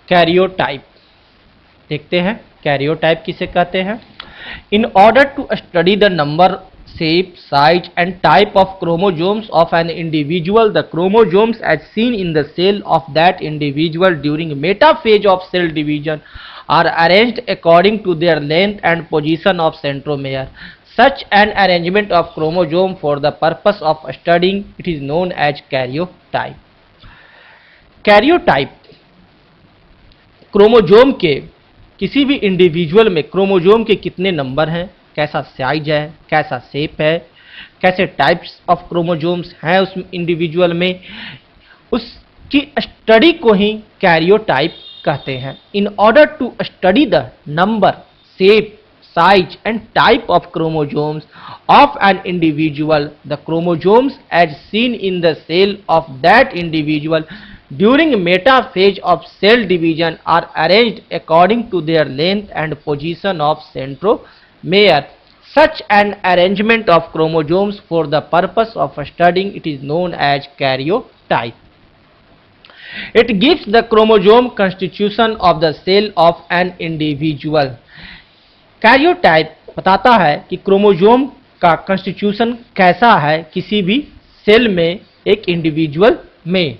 Karyotype. देखते हैं karyotype किसे कहते हैं। In order to study the number, shape, size and type of chromosomes of an individual, the chromosomes as seen in the cell of that individual during metaphase of cell division are arranged according to their length and position of centromere. Such an arrangement of chromosome for the purpose of studying it is known as karyotype. Karyotype chromosome के किसी भी individual में chromosome के कितने number हैं, कैसा size है, कैसा शेप है, कैसे टाइप्स ऑफ क्रोमोजोम्स हैं उस इंडिविजुअल में, उसकी स्टडी को ही कैरियोटाइप कहते हैं। In order to study the number, shape, size and type of chromosomes of an individual, the chromosomes as seen in the cell of that individual during metaphase of cell division are arranged according to their length and position of centromere. Such an arrangement of chromosomes for the purpose of studying it is known as karyotype. It gives the chromosome constitution of the cell of an individual. Karyotype बताता है कि chromosome का constitution कैसा है किसी भी cell में, एक इंडिविजुअल में।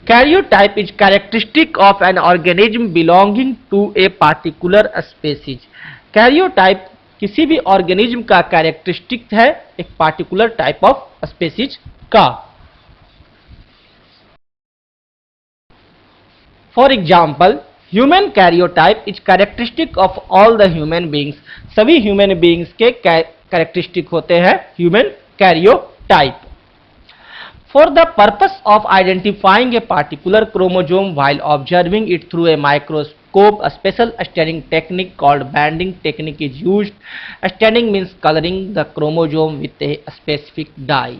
Karyotype is characteristic of an organism belonging to a particular species. Karyotype किसी भी ऑर्गेनिज्म का कैरेक्टरिस्टिक है एक पार्टिकुलर टाइप ऑफ स्पेसीज का। For example, human karyotype is characteristic of all the human beings. सभी ह्यूमन बींग्स के characteristic होते हैं human karyotype. For the purpose of identifying a particular chromosome while observing it through a microscope, a special staining technique called banding technique is used. Staining means coloring the chromosome with a specific dye.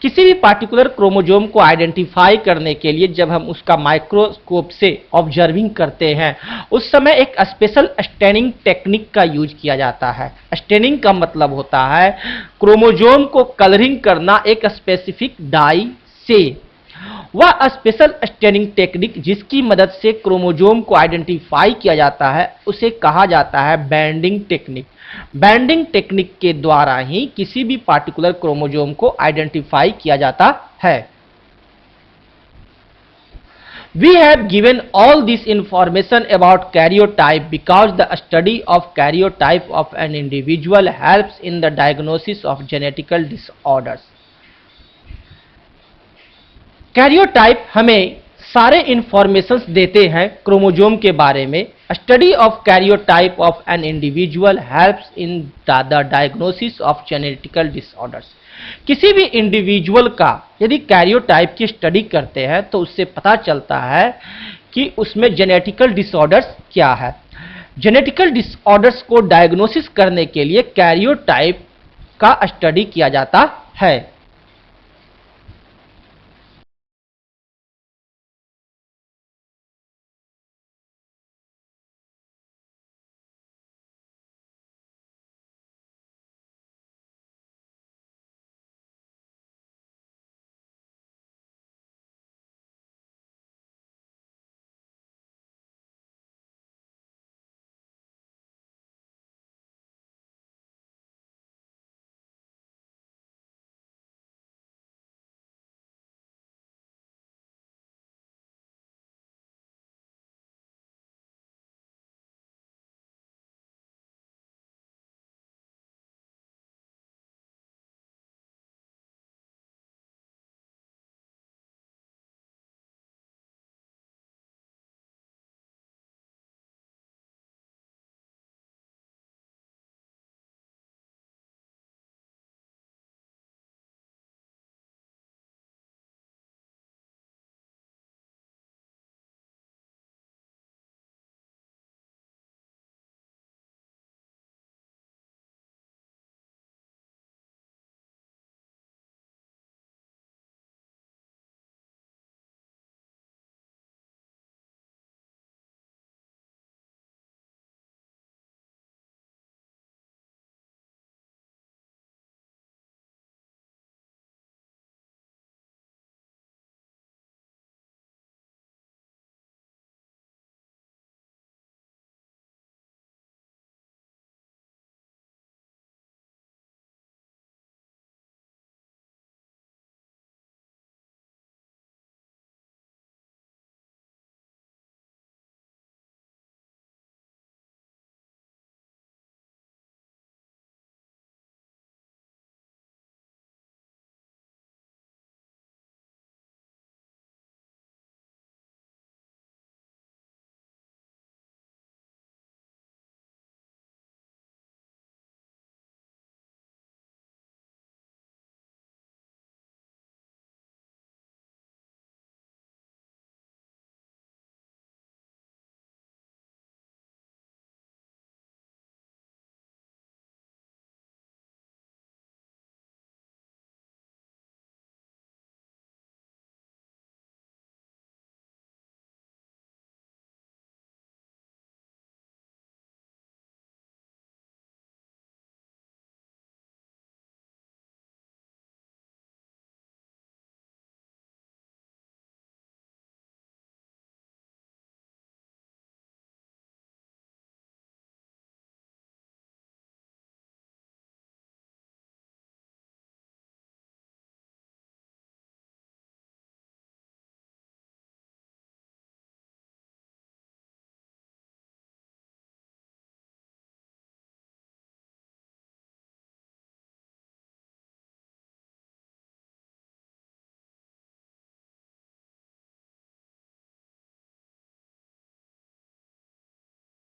किसी भी particular chromosome को identify करने के लिए जब हम उसका microscope से ऑब्जर्विंग करते हैं उस समय एक स्पेशल स्टेनिंग टेक्निक का यूज किया जाता है। स्टेनिंग का मतलब होता है क्रोमोजोम को कलरिंग करना एक स्पेसिफिक डाई से। वह स्पेशल स्टेनिंग टेक्निक जिसकी मदद से क्रोमोजोम को आइडेंटिफाई किया जाता है उसे कहा जाता है बैंडिंग टेक्निक। बैंडिंग टेक्निक के द्वारा ही किसी भी पार्टिकुलर क्रोमोजोम को आइडेंटिफाई किया जाता है। We have given all this information about karyotype because the study of karyotype of an individual helps in the diagnosis of genetical disorders. Karyotype हमें सारे इंफॉर्मेशंस देते हैं क्रोमोजोम के बारे में। Study of karyotype of an individual helps in the diagnosis of genetical disorders. किसी भी individual का यदि कैरियोटाइप की स्टडी करते हैं तो उससे पता चलता है कि उसमें जेनेटिकल डिसऑर्डर्स क्या है। जेनेटिकल डिसऑर्डर्स को डायग्नोसिस करने के लिए कैरियोटाइप का स्टडी किया जाता है।